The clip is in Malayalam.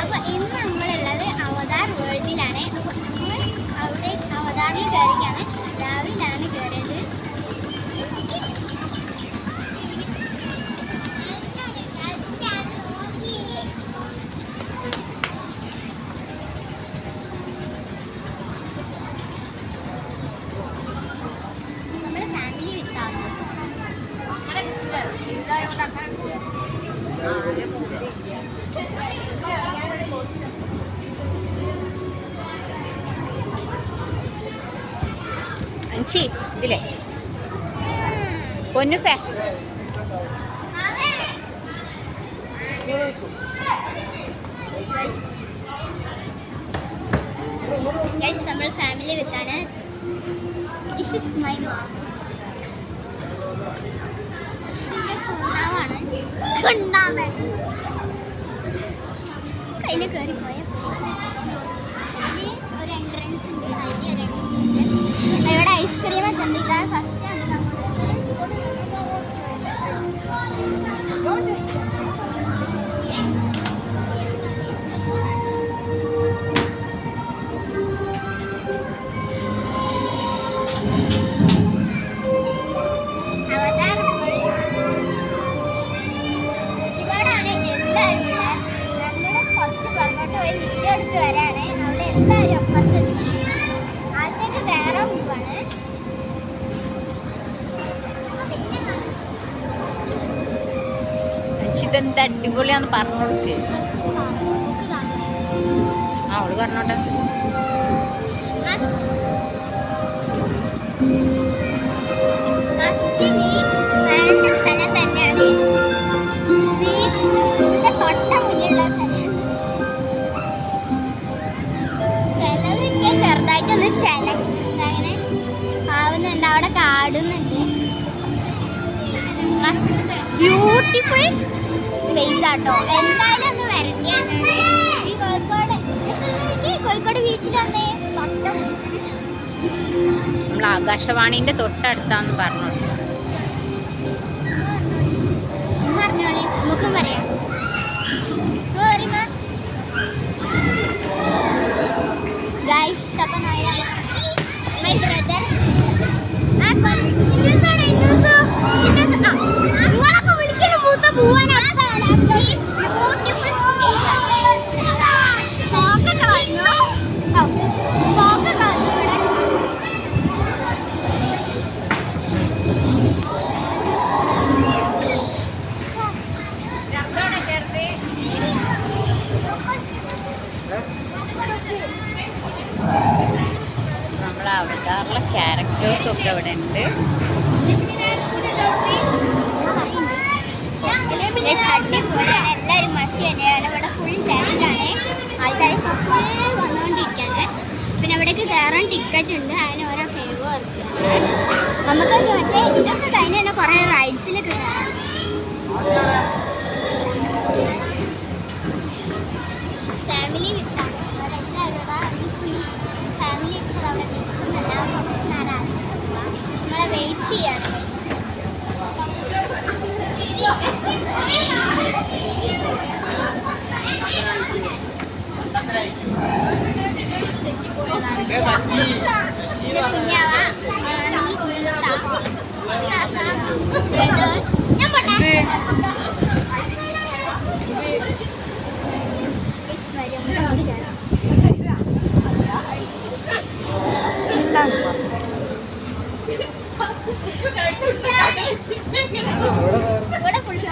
അപ്പോൾ ഇന്ന് നമ്മളുള്ളത് അവതാർ വേൾഡിലാണ്. അപ്പോൾ നമ്മൾ അവിടെ അവതാറിൽ കയറിയാണ്. രാവിലെയാണ് കയറിയത്. നമ്മൾ ഫാമിലി വിത്താണ്. അഞ്ചി ഇതിലേ പൊന്നുസേ ഗൈസ് നമ്മൾ ഫാമിലി വിത്താണ്. ദിസ് ഈസ് മൈ മാം. കുണ്ണാവാണ് കയ്യിൽ കയറി പോയ അതിന് ഒരു എൻട്രൻസ് ഉണ്ട്. അതിൻ്റെ ഒരു എൻട്രൻസ് ഉണ്ട്. ഇവിടെ ഐസ്ക്രീം ഒക്കെ ഉണ്ട്. ഇതാണ് ഫസ്റ്റ് ആണ് വീഡിയോ എടുത്ത് വരാണ്. അവിടെ എല്ലാവരും ഒപ്പത്തെത്തി. ആദ്യത്തേക്ക് വേറെ പോവാണ്. ഇതെന്ത് അടിപൊളിയാന്ന് പറഞ്ഞു കൊടുക്ക്. അവള് പറഞ്ഞോട്ടെ. സ്ഥലം തന്നെയാണ്. ബീച്ചിന്റെ തൊട്ട മുന്നിലുള്ള സ്ഥലം. ചെലവൊക്കെ ചെറുതായിട്ടൊന്ന് അങ്ങനെ ആവുന്നുണ്ട്. അവിടെ കാടുന്നുണ്ട്. ബ്യൂട്ടിഫുൾ സ്പേസ് ആട്ടോ. എന്തായാലും ഒന്ന് വരണ്ടിയാണ്. ഈ കോഴിക്കോട് ബീച്ചിൽ വന്നേ തൊട്ട നമ്മൾ ആകാശവാണിന്റെ തൊട്ടടുത്താന്ന് പറഞ്ഞു. പറഞ്ഞോളി, നമുക്കും പറയാം. ഗൈസ്, അപ്പം മൈ ബ്രദർ നിങ്ങളൊക്കെ വിളിക്കണം മൂത്ത പോവാനാണ്. നമ്മളെ അവതാറിലെ ക്യാരക്ടേഴ്സും ഒക്കെ ഇവിടെ ഉണ്ട്. അടിപൊളിയാണ്. എല്ലാവരും മഷി തന്നെയാണ്. ഇവിടെ ഫുൾ തിരക്കാണ്. ആൾക്കാർ ഫുൾ വന്നുകൊണ്ടിരിക്കുകയാണ്. പിന്നെ ഇവിടേക്ക് കയറാൻ ടിക്കറ്റ് ഉണ്ട്. അതിന് ഓരോ ഫേവ് നമുക്കൊക്കെ മറ്റേ ഇതൊക്കെ കഴിഞ്ഞ് തന്നെ കുറേ റൈഡ്സിലൊക്കെ കയറാം. ഫാമിലി വിത്താണ്. അവിടെ എല്ലാവരും ഫാമിലി വിത്ത് അവിടെ നിൽക്കുന്നില്ല. നമ്മളെ വെയിറ്റ് ചെയ്യാണ്. ഇവിടെ ഫുള്ള്